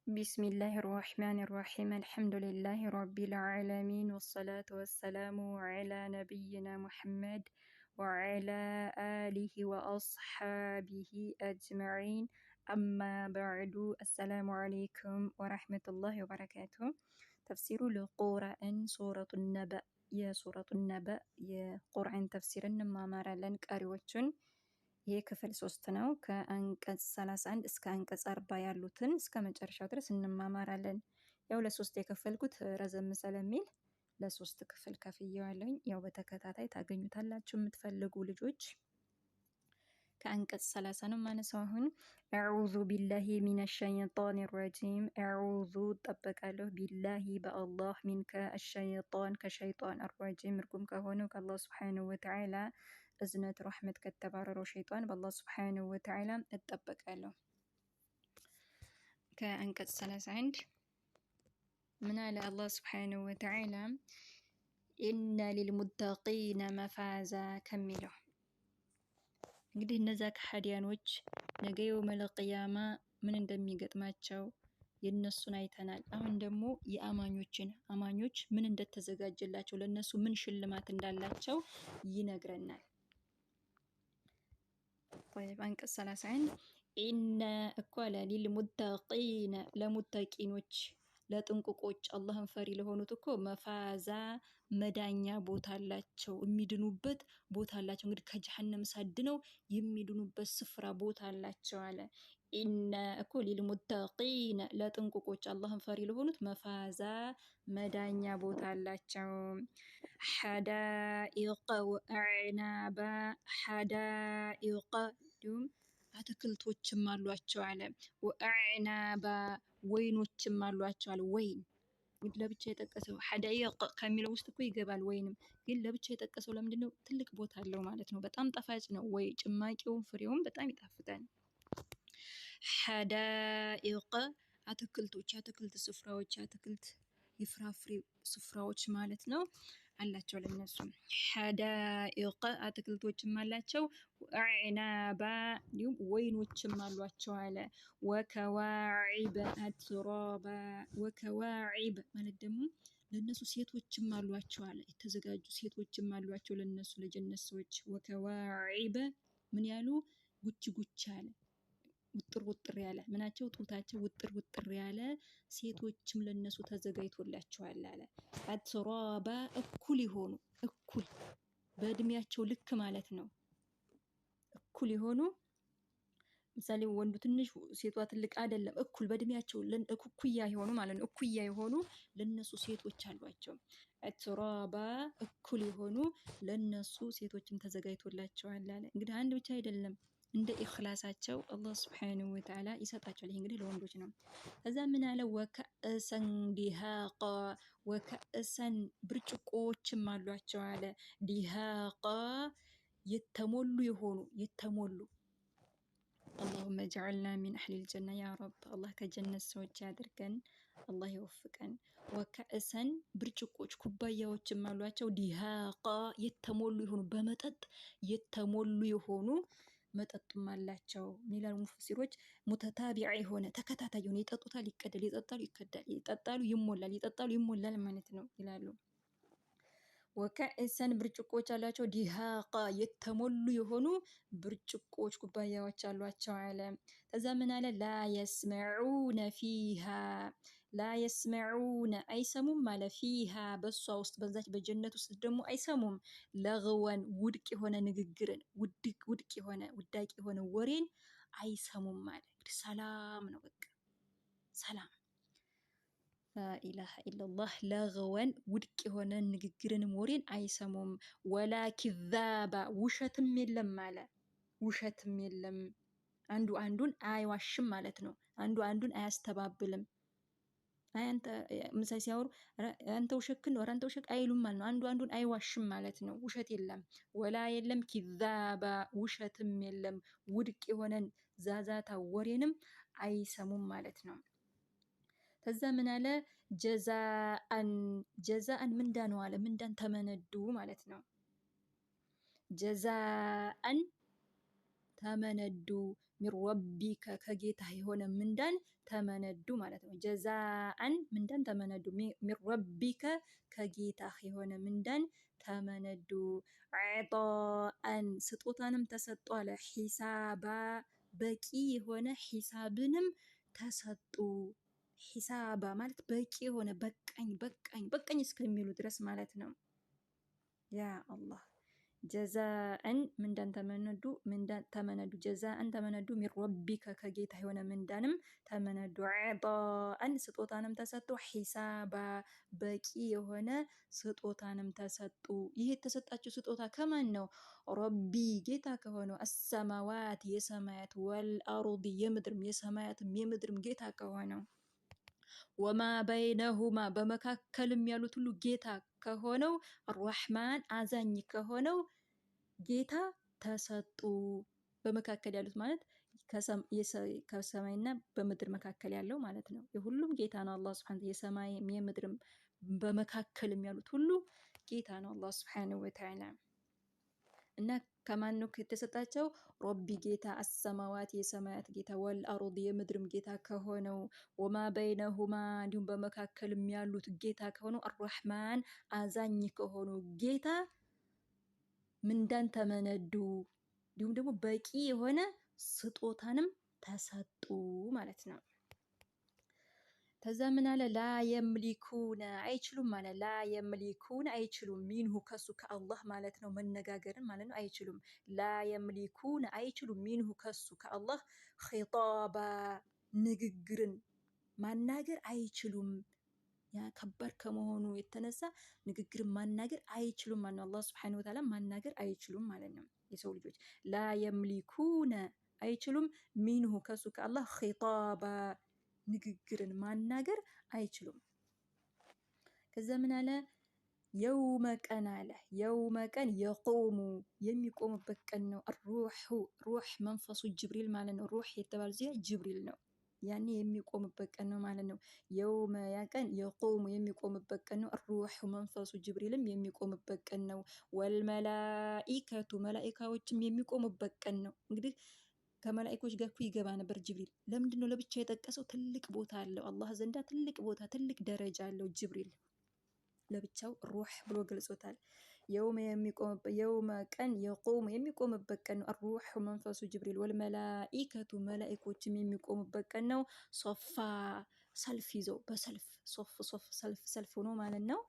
بسم الله الرحمن الرحيم الحمد لله رب العالمين والصلاة والسلام على نبينا محمد وعلى آله وأصحابه أجمعين أما بعد السلام عليكم ورحمة الله وبركاته. تفسير القرآن سورة النبأ يا سورة النبأ يا قرآن تفسير ما مر لن قريوتشن ይህ ክፍል 3 ነው። ከአንቀጽ 31 እስከ አንቀጽ 40 ያሉትን እስከ መጨረሻው ድረስ እንማማራለን። ያው ለሶስት የከፈልኩት ረዘም ስለሚል ለሶስት ክፍል ከፍዬዋለሁኝ። ያው በተከታታይ ታገኙታላችሁ የምትፈልጉ ልጆች። ከአንቀጽ 30 ነው ማነሳው አሁን። አዑዙ ቢላሂ ሚነ ሸይጣን ረጂም። አዑዙ እጠበቃለሁ ቢላሂ በአላህ ሚንከ አሸይጣን ከሸይጣን አረጂም እርጉም ከሆነው ከአላህ ሱብሓነሁ ወተዓላ እዝነት ረሕመት ከተባረረው ሸይጣን በአላህ ሱብሓነሁ ወተዓላ እጠበቃለሁ። ከአንቀጽ 31 ምን አለ አላህ ሱብሓነሁ ወተዓላ ኢነ ሊልሙተቂነ መፋዛ ከሚለው እንግዲህ እነዛ ከሃዲያኖች ነገ የውመል ቂያማ ምን እንደሚገጥማቸው የነሱን አይተናል። አሁን ደግሞ አማኞች ምን እንደተዘጋጀላቸው ለነሱ ምን ሽልማት እንዳላቸው ይነግረናል። طيب አንቀጽ 31 ኢነ እኳለ ሊልሙተቂነ ለሙተቂኖች ለጥንቁቆች አላህን ፈሪ ለሆኑት እኮ መፋዛ መዳኛ ቦታ አላቸው፣ የሚድኑበት ቦታ አላቸው። እንግዲህ ከጀሃነም ሳድነው የሚድኑበት ስፍራ ቦታ አላቸው አለ። ኢነ እኮ ሊልሙተቂነ ለጥንቁቆች አላህን ፈሪ ለሆኑት መፋዛ መዳኛ ቦታ አላቸው። ሐዳኢቀ ወአዕናባ ሐዳኢቀ እንዲሁም አትክልቶችም አሏቸው አለ። ወአዕናባ ወይኖችም አሏቸው አለ። ወይን እንግዲህ ለብቻ የጠቀሰው ሐዳኢቅ ከሚለው ውስጥ እኮ ይገባል። ወይንም ግን ለብቻ የጠቀሰው ለምንድን ነው? ትልቅ ቦታ አለው ማለት ነው። በጣም ጣፋጭ ነው። ወይ ጭማቂውም ፍሬውም በጣም ይጣፍጣል። ሐዳኢቅ አትክልቶች፣ አትክልት ስፍራዎች፣ አትክልት የፍራፍሬ ስፍራዎች ማለት ነው አላቸው ለነሱ። ሐዳኢቅ አትክልቶችም አላቸው። አዕናባ እንዲሁም ወይኖችም አሏቸው አለ። ወከዋዒበ አትራባ ወከዋዒብ ማለት ደግሞ ለነሱ ሴቶችም አሏቸው አለ። የተዘጋጁ ሴቶችም አሏቸው ለነሱ ለጀነት ሰዎች። ወከዋዒበ ምን ያሉ ጉች አለ ውጥር ያለ ምናቸው ጡታቸው ውጥር ያለ ሴቶችም ለነሱ ተዘጋጅቶላቸዋል አለ። አትራባ እኩል የሆኑ እኩል በእድሜያቸው ልክ ማለት ነው። እኩል የሆኑ ምሳሌ ወንዱ ትንሽ ሴቷ ትልቅ አይደለም፣ እኩል በእድሜያቸው እኩያ የሆኑ ማለት ነው። እኩያ የሆኑ ለነሱ ሴቶች አሏቸው። አትራባ እኩል የሆኑ ለነሱ ሴቶችም ተዘጋጅቶላቸዋል አለ። እንግዲህ አንድ ብቻ አይደለም፣ እንደ ኢኽላሳቸው አላህ ሱብሓነሁ ወተዓላ ይሰጣቸዋል። ይሄ እንግዲህ ለወንዶች ነው። ከዛ ምን አለ? ወከእሰን ዲሃቃ ወከእሰን ብርጭቆዎችም አሏቸው አለ። ዲሃቃ የተሞሉ የሆኑ የተሞሉ اللهم اجعلنا من أهل الجنة يا رب الله كجنة ሰዎች ያድርገን አላህ ይወፍቀን። ወከእሰን ብርጭቆች ኩባያዎችም አሏቸው። ዲሃቃ የተሞሉ የሆኑ በመጠጥ የተሞሉ የሆኑ መጠጥም አላቸው። ሚላል ሙፈሲሮች ሙተታቢዓ የሆነ ተከታታይ የሆነ ይጠጡታል፣ ይቀዳል፣ ይጠጣሉ፣ ይከዳል፣ ይጠጣሉ፣ ይሞላል፣ ይጠጣሉ፣ ይሞላል ማለት ነው ይላሉ። ወከእሰን ብርጭቆች አሏቸው። ዲሃቃ የተሞሉ የሆኑ ብርጭቆች ኩባያዎች አሏቸው አለ። ከዛ ምን አለ? ላ የስመዑነ ፊሃ ላ የስመዑነ አይሰሙም አለ። ፊሃ በሷ ውስጥ በዛች በጀነት ውስጥ ደግሞ አይሰሙም። ለግወን ውድቅ የሆነ ንግግርን ውድቅ የሆነ ውዳቂ የሆነ ወሬን አይሰሙም አለ። እንግዲህ ሰላም ነው፣ በቃ ሰላም ላኢላሃ ኢለላህ። ለግወን ውድቅ የሆነ ንግግርንም ወሬን አይሰሙም። ወላ ኪዛባ ውሸትም የለም አለ። ውሸትም የለም። አንዱ አንዱን አይዋሽም ማለት ነው። አንዱ አንዱን አያስተባብልም። አንተ ምሳሌ ሲያወሩ አንተ ውሸክ ነው አንተ ውሸክ አይሉም ማለት ነው። አንዱ አንዱን አይዋሽም ማለት ነው። ውሸት የለም። ወላ የለም ኪዛባ ውሸትም የለም። ውድቅ የሆነን ዛዛታ ወሬንም አይሰሙም ማለት ነው። ከዛ ምን አለ? ጀዛአን ምንዳ ነው አለ። ምንዳን ተመነዱ ማለት ነው። ጀዛአን ተመነዱ ሚን ረቢከ ከጌታ የሆነ ምንዳን ተመነዱ ማለት ነው። ጀዛአን ምንዳን ተመነዱ። ሚን ረቢከ ከጌታ የሆነ ምንዳን ተመነዱ። ዐጣአን ስጦታንም ተሰጡ አለ። ሒሳባ በቂ የሆነ ሒሳብንም ተሰጡ። ሒሳባ ማለት በቂ የሆነ በቃኝ በቃኝ በቃኝ እስከሚሉ ድረስ ማለት ነው። ያ አላህ ጀዛአን ምንዳን ተመነዱ ጀዛአን ተመነዱ ሚን ረቢከ ከጌታ የሆነ ምንዳንም ተመነዱ። ዐጣአን ስጦታንም ተሰጡ። ሒሳባ በቂ የሆነ ስጦታንም ተሰጡ። ይህ የተሰጣቸው ስጦታ ከማን ነው? ረቢ ጌታ ከሆነው አሰማዋት የሰማያት ወልአርድ የምድርም የሰማያትም የምድርም ጌታ ከሆነው ወማ በይነሁማ በመካከልም ያሉት ሁሉ ጌታ ከሆነው አርራህማን አዛኝ ከሆነው ጌታ ተሰጡ። በመካከል ያሉት ማለት ከሰማይና በምድር መካከል ያለው ማለት ነው። የሁሉም ጌታ ነው አላህ ሱብሓነሁ የሰማይም የምድርም በመካከልም ያሉት ሁሉ ጌታ ነው አላህ ሱብሓነሁ ወተዓላ። እና ከማን ነው የተሰጣቸው? ረቢ ጌታ አሰማዋት የሰማያት ጌታ ወልአርድ የምድርም ጌታ ከሆነው ወማ በይነሁማ እንዲሁም በመካከልም ያሉት ጌታ ከሆነው አርራህማን አዛኝ ከሆኑ ጌታ ምንዳን ተመነዱ። እንዲሁም ደግሞ በቂ የሆነ ስጦታንም ተሰጡ ማለት ነው። ከዛ ምን አለ? ላ የምሊኩነ አይችሉም አለ። ላ የምሊኩነ አይችሉም ሚንሁ ከሱ ከአላህ ማለት ነው። መነጋገርን ማለት ነው። አይችሉም። ላ የምሊኩነ አይችሉም ሚንሁ ከሱ ከአላህ ኺጣባ ንግግርን ማናገር አይችሉም። ያ ከባድ ከመሆኑ የተነሳ ንግግርን ማናገር አይችሉም ማለት ነው። አላህ ሱብሓነሁ ወተዓላ ማናገር አይችሉም ማለት ነው። የሰው ልጆች ላ የምሊኩነ አይችሉም ሚንሁ ከሱ ከአላህ ኺጣባ ንግግርን ማናገር አይችሉም። ከዛ ምን አለ? የውመ ቀን አለ። የውመ ቀን የቁሙ የሚቆምበት ቀን ነው። ሩህ መንፈሱ ጅብሪል ማለት ነው። ሩህ የተባለ እዚህ ጅብሪል ነው። ያኔ የሚቆምበት ቀን ነው ማለት ነው። የውመ ያ ቀን የቁሙ የሚቆምበት ቀን ነው። ሩህ መንፈሱ ጅብሪልም የሚቆምበት ቀን ነው። ወልመላኢከቱ መላኢካዎችም የሚቆሙበት ቀን ነው። እንግዲህ ከመላኢኮች ጋር እኮ ይገባ ነበር ጅብሪል። ለምንድን ነው ለብቻ የጠቀሰው? ትልቅ ቦታ አለው አላህ ዘንዳ ትልቅ ቦታ ትልቅ ደረጃ አለው ጅብሪል። ለብቻው ሩህ ብሎ ገልጾታል። የውመ ቀን የቁሙ የሚቆምበት ቀን ነው። ሩህ መንፈሱ ጅብሪል ወልመላኢከቱ መላኢኮችም የሚቆሙበት ቀን ነው። ሶፋ ሰልፍ ይዘው በሰልፍ ሰልፍ ሆኖ ማለት ነው።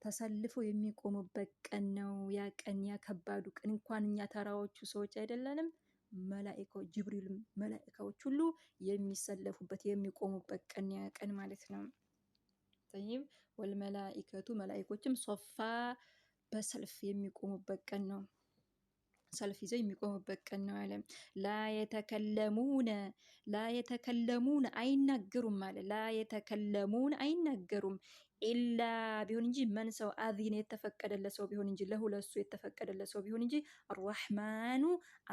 ተሰልፈው የሚቆሙበት ቀን ነው። ያ ቀን ያ ከባዱ ቀን እንኳን እኛ ተራዎቹ ሰዎች አይደለንም መላኢካው ጅብሪልም መላኢካዎች ሁሉ የሚሰለፉበት የሚቆሙበት ቀን ያ ቀን ማለት ነው። ጠይብ ወልመላኢከቱ መላኢኮችም ሶፋ በሰልፍ የሚቆሙበት ቀን ነው። ሰልፍ ይዘው የሚቆሙበት ቀን ነው አለ። ላ የተከለሙነ አይናገሩም አለ። ላ የተከለሙነ አይናገሩም ኢላ ቢሆን እንጂ መን ሰው አዚነ የተፈቀደለት ሰው ቢሆን እንጂ ለሁለሱ የተፈቀደለት ሰው ቢሆን እንጂ አርራህማኑ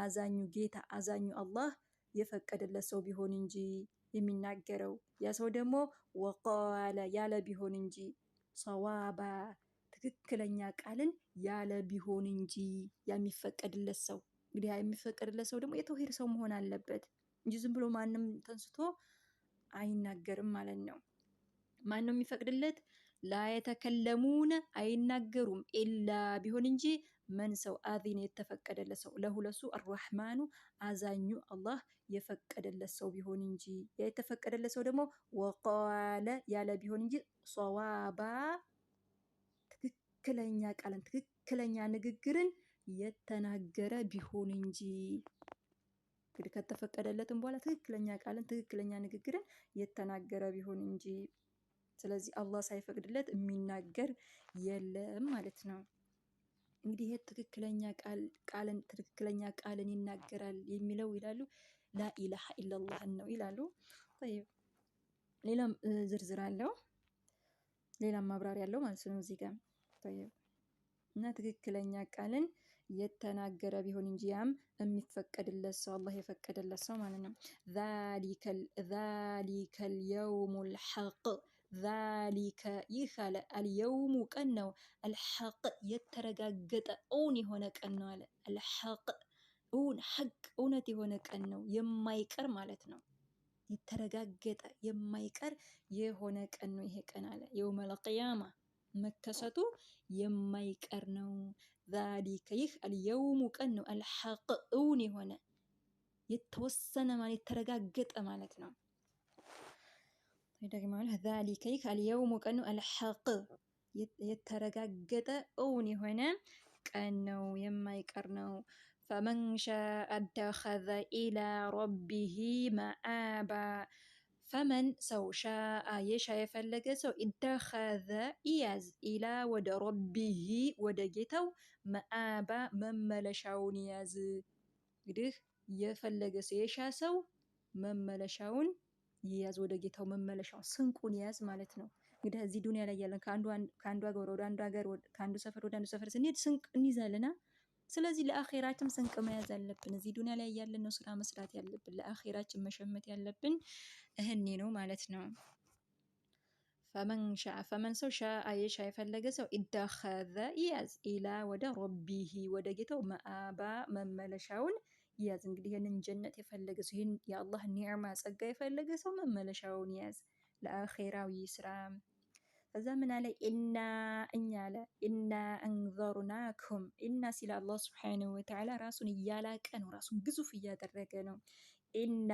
አዛኙ ጌታ አዛኙ አላህ የፈቀደለት ሰው ቢሆን እንጂ የሚናገረው ያ ሰው ደግሞ ወቃለ ያለ ቢሆን እንጂ ሰዋባ ትክክለኛ ቃልን ያለ ቢሆን እንጂ የሚፈቀድለት ሰው እንግዲህ የሚፈቀድለት ሰው ደግሞ የተውሂድ ሰው መሆን አለበት እንጂ ዝም ብሎ ማንም ተንስቶ አይናገርም ማለት ነው። ማን ነው የሚፈቅድለት? ላ የተከለሙነ አይናገሩም ኢላ ቢሆን እንጂ መን ሰው አዚነ የተፈቀደለት ሰው ለሁለሱ አርራህማኑ አዛኙ አላህ የፈቀደለት ሰው ቢሆን እንጂ የተፈቀደለት ሰው ደግሞ ወቃለ ያለ ቢሆን እንጂ ሰዋባ ትክክለኛ ቃልን ትክክለኛ ንግግርን የተናገረ ቢሆን እንጂ እንግዲህ ከተፈቀደለትም በኋላ ትክክለኛ ቃልን ትክክለኛ ንግግርን የተናገረ ቢሆን እንጂ ስለዚህ አላህ ሳይፈቅድለት የሚናገር የለም ማለት ነው። እንግዲህ ይሄ ትክክለኛ ቃልን ይናገራል የሚለው ይላሉ ላኢላሃ ኢለላህ ነው ይላሉ። طيب ሌላም ዝርዝር አለው ሌላም ማብራሪያ አለው ማለት ነው እዚህ ጋር طيب እና ትክክለኛ ቃልን የተናገረ ቢሆን እንጂ ያም የሚፈቀድለት ሰው አላህ የፈቀደለት ሰው ማለት ነው። ዛሊከል የውሙል ሐቅ ዛሊከ ይህ አለ አልየውሙ ቀን ነው። አልሐቅ የተረጋገጠ እውን የሆነ ቀን ነው አለ። አልሐቅ ሐቅ እውነት የሆነ ቀን ነው፣ የማይቀር ማለት ነው። የተረጋገጠ የማይቀር የሆነ ቀን ነው ይሄ ቀን አለ። የውመል ቂያማ መከሰቱ የማይቀር ነው። ዛሊከ ይህ አልየውሙ ቀን ነው፣ አልሐቅ እውን የሆነ የተወሰነ ማለት የተረጋገጠ ማለት ነው። ዛሊከ ይህ አልየውሙ ቀን ነው፣ አልሐቅ የተረጋገጠ እውን የሆነ ቀን ነው፣ የማይቀር ነው። ፈመን ሻአ አተኸዘ ኢላ ረቢሂ መአባ ፈመን ሰው ሻአ የሻ የፈለገ ሰው ኢተኸዘ ኢያዝ ኢላ ወደ ረቢሂ ወደ ጌታው መአባ መመለሻውን ያዝ። እንግዲህ የፈለገ ሰው የሻ ሰው መመለሻውን ይያዝ፣ ወደ ጌታው መመለሻውን ስንቁን ያዝ ማለት ነው። እንግዲህ እዚህ ዱንያ ላይ ያለን ከአንዱ ሀገር ወደ አንዱ ሀገር ከአንዱ ሰፈር ወደ አንዱ ሰፈር ስንሄድ ስንቅ እንይዛለና፣ ስለዚህ ለአኼራችን ስንቅ መያዝ አለብን። እዚህ ዱንያ ላይ ያለን ነው ስራ መስራት ያለብን፣ ለአኼራችን መሸመት ያለብን እህኔ ነው ማለት ነው። ፈመን ሰው ሻአ የሻ የፈለገ ሰው ኢተኸዘ ይያዝ ኢላ ወደ ረቢሂ ወደ ጌታው መአባ መመለሻውን ይያዝ። እንግዲህ ይህንን ጀነት የፈለገ ሰው ይህን የአላህ ኒዕማ ጸጋ የፈለገ ሰው መመለሻውን ያዝ ለአኼራዊ ስራ። ከዛ ምን አለ? ኢና እኛ አለ ኢና አንዘርናኩም ኢና ሲል አላህ ሱብሓነሁ ወተዓላ ራሱን እያላቀ ነው፣ ራሱን ግዙፍ እያደረገ ነው። ኢና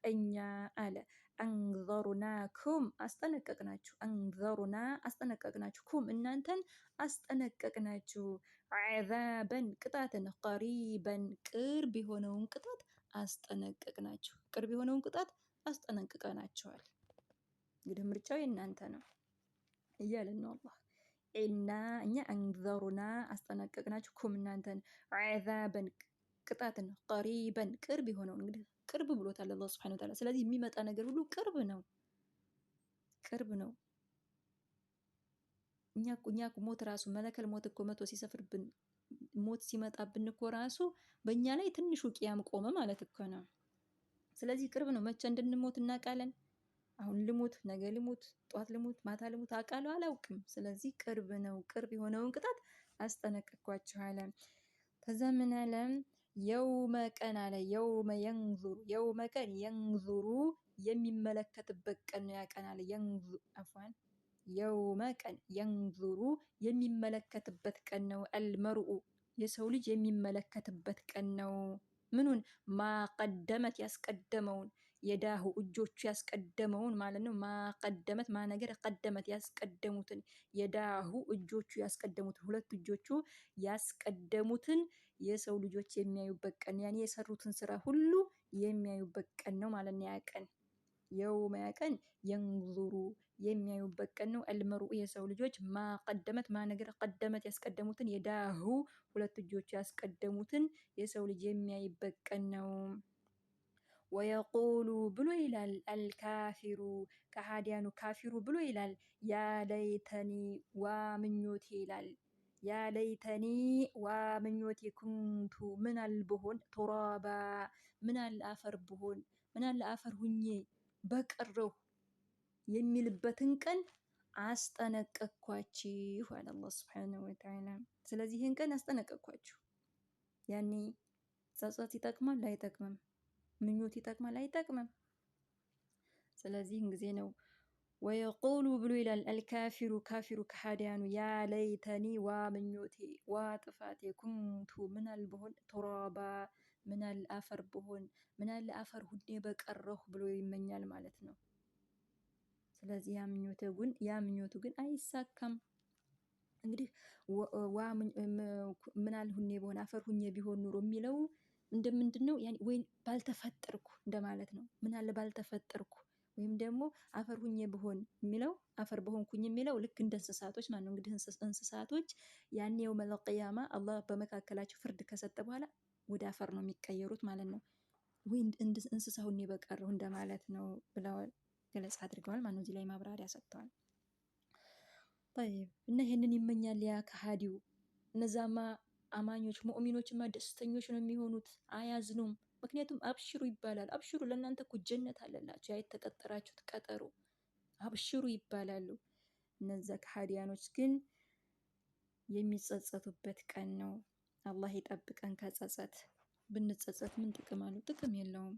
እኛ አለ አንዘርናኩም አስጠነቀቅናችሁ፣ አንዘሩና አስጠነቀቅናችሁ፣ ኩም እናንተን አስጠነቀቅናችሁ፣ ዐዛበን ቅጣትን፣ ቀሪበን ቅርብ የሆነውን ቅጣት አስጠነቀቅናችሁ፣ ቅርብ የሆነውን ቅጣት አስጠነቅቀናችኋል። እንግዲህ ምርጫው የእናንተ ነው እያለን ነው አላህ። ኢና እኛ አንዘሩና አስጠነቀቅናችሁ፣ ኩም እናንተን፣ ዐዛበን ቅጣትን፣ ቀሪበን ቅርብ የሆነውን እንግዲህ ቅርብ ብሎታል አላህ ሱብሓነሁ ወተዓላ። ስለዚህ የሚመጣ ነገር ሁሉ ቅርብ ነው፣ ቅርብ ነው። እኛ ሞት ራሱ መለከል ሞት እኮ መቶ ሲሰፍርብን ሞት ሲመጣብን እኮ ራሱ በእኛ ላይ ትንሹ ቅያም ቆመ ማለት እኮ ነው። ስለዚህ ቅርብ ነው። መቼ እንድንሞት እናውቃለን። አሁን ልሙት፣ ነገ ልሙት፣ ጠዋት ልሙት፣ ማታ ልሙት አውቃለሁ አላውቅም። ስለዚህ ቅርብ ነው። ቅርብ የሆነውን ቅጣት አስጠነቀቅኳችሁ አለ። ከዛ ምን አለ? የውመ ቀን አለ የውመ የንዙሩ የውመ ቀን የንዙሩ የሚመለከትበት ቀን ነው። ያቀን አለ አፍዋን የውመ ቀን የንዙሩ የሚመለከትበት ቀን ነው። አልመርኡ የሰው ልጅ የሚመለከትበት ቀን ነው። ምኑን? ማቀደመት ያስቀደመውን፣ የዳሁ እጆቹ ያስቀደመውን ማለት ነው። ማቀደመት ማነገር ቀደመት ያስቀደሙትን፣ የዳሁ እጆቹ ያስቀደሙትን፣ ሁለት እጆቹ ያስቀደሙትን የሰው ልጆች የሚያዩበት ቀን፣ ያኔ የሰሩትን ስራ ሁሉ የሚያዩበት ቀን ነው ማለት ነው። ያቀን የውመ ያቀን የንዙሩ የሚያዩበት ቀን ነው። አልመርኡ የሰው ልጆች ማቀደመት ማነገር ቀደመት ያስቀደሙትን፣ የዳሁ ሁለት እጆቹ ያስቀደሙትን የሰው ልጅ የሚያይበት ቀን ነው። ወየቁሉ ብሎ ይላል አልካፊሩ ከሃዲያኑ ካፊሩ ብሎ ይላል ያ ለይተኒ ዋ ምኞቴ ይላል። ያ ለይተኒ ዋ ምኞቴ ኩንቱ ምናል ብሆን ቱራባ ምናል አፈር ብሆን ምናል አፈር ሁኜ በቀረሁ የሚልበትን ቀን አስጠነቀቅኳችሁ አለ አላህ ሱብሓነሁ ወተዓላ። ስለዚህ ይህን ቀን አስጠነቀቅኳችሁ። ያኔ ጸጸት ይጠቅማል አይጠቅምም? ምኞት ይጠቅማል አይጠቅምም? ስለዚህን ጊዜ ነው ወየቁሉ ብሎ ይላል አልካፊሩ ካፊሩ ከሃዲያኑ ያ ለይተኒ ዋ ምኞቴ ዋ ጥፋቴ ኩንቱ ምናል ብሆን ቱራባ ምናል አፈር ብሆን ምናል አፈር ሁኔ በቀረሁ ብሎ ይመኛል ማለት ነው። ስለዚህ ያ ምኞቱ ግን አይሳካም። እንግዲህ ምናል ሁኔ በሆን አፈር ሁኔ ቢሆን ኑሮ የሚለው እንደምንድን ነው? ወይ ባልተፈጠርኩ እንደማለት ነው። ምናለ ባልተፈጠርኩ ወይም ደግሞ አፈር ሁኜ ብሆን የሚለው አፈር በሆንኩኝ የሚለው ልክ እንደ እንስሳቶች ማለት ነው። እንግዲህ እንስሳቶች ያኔ የውመል ቂያማ አላህ በመካከላቸው ፍርድ ከሰጠ በኋላ ወደ አፈር ነው የሚቀየሩት ማለት ነው። ወይ እንስሳ ሁኜ በቀረሁ እንደማለት ነው ብለው ገለጻ አድርገዋል ማለት ነው። እዚህ ላይ ማብራሪያ ሰጥተዋል። ጠይብ እና ይሄንን ይመኛል ያ ከሃዲው። እነዛማ አማኞች ሙእሚኖችማ ደስተኞች ነው የሚሆኑት፣ አያዝኑም። ምክንያቱም አብሽሩ ይባላል። አብሽሩ ለእናንተ እኮ ጀነት አለላችሁ፣ ያ የተቀጠራችሁት ቀጠሮ አብሽሩ ይባላሉ። እነዛ ከሃዲያኖች ግን የሚጸጸቱበት ቀን ነው። አላህ ይጠብቀን ከጸጸት። ብንጸጸት ምን ጥቅም አለው? ጥቅም የለውም።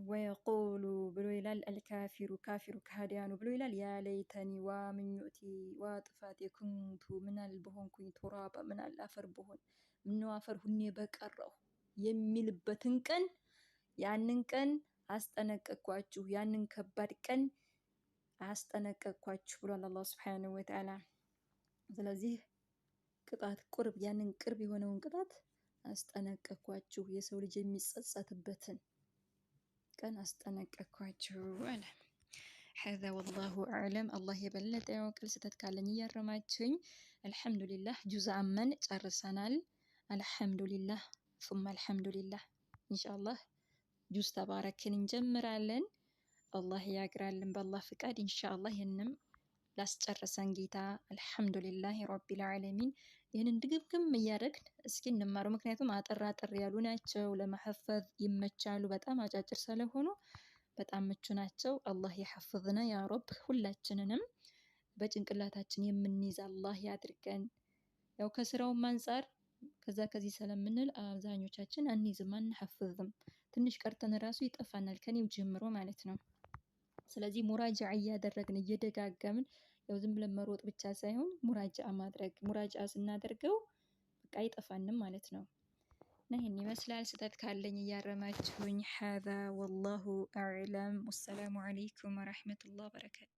ወየቁሉ ብሎ ይላል አልካፊሩ ካፊሩ ከሃዲያኑ ብሎ ይላል ያ ለይተኒ ዋ ምኞቴ ዋ ጥፋቴ ኩንቱ ምናል በሆንኩኝ ቱራባ ምናል አፈር በሆን ምነው አፈር ሁኔ በቀረሁ የሚልበትን ቀን ያንን ቀን አስጠነቀቅኳችሁ፣ ያንን ከባድ ቀን አስጠነቀቅኳችሁ ብሏል አላህ ሱብሓነሁ ወተዓላ። ስለዚህ ቅጣት ቁርብ ያንን ቅርብ የሆነውን ቅጣት አስጠነቀቅኳችሁ፣ የሰው ልጅ የሚጸጸትበትን ቀን አስጠነቀቅኳችሁ አለ። ሀዛ ወላሁ አዕለም። አላህ የበለጠ ያውቃል። ስህተት ካለኝ እያረማችሁኝ። አልሐምዱሊላህ ጁዝ አመን ጨርሰናል። አልሐምዱሊላህ ሱመ አልሐምዱሊላህ። ኢንሻአላህ ጁዝ ተባረክን እንጀምራለን። አላህ ያግራልን በአላህ ፍቃድ ኢንሻአላህ። ይህንም ላስጨረሰን ጌታ አልሐምዱሊላህ ረቢል ዓለሚን። ይህንን ድግምግም እያደረግን እስኪ እንማረው። ምክንያቱም አጠር አጠር ያሉ ናቸው፣ ለመሐፈዝ ይመቻሉ። በጣም አጫጭር ስለሆኑ በጣም ምቹ ናቸው። አላህ የሐፍዝና ያ ረብ። ሁላችንንም በጭንቅላታችን የምንይዝ አላህ ያድርገን። ያው ከስራውም አንፃር ከዚህ ስለምንል አብዛኞቻችን አንይዝም፣ አንሐፍዝም። ትንሽ ቀርተን ራሱ ይጠፋናል፣ ከኔው ጀምሮ ማለት ነው። ስለዚህ ሙራጃ እያደረግን እየደጋገምን ያው ዝም ብለን መሮጥ ብቻ ሳይሆን ሙራጃ ማድረግ፣ ሙራጃ ስናደርገው በቃ አይጠፋንም ማለት ነው። እና ይህን ይመስላል። ስህተት ካለኝ እያረማችሁኝ። ሀዛ ወላሁ አዕለም። ወሰላሙ አለይኩም ወረሕመቱላህ በረካቱ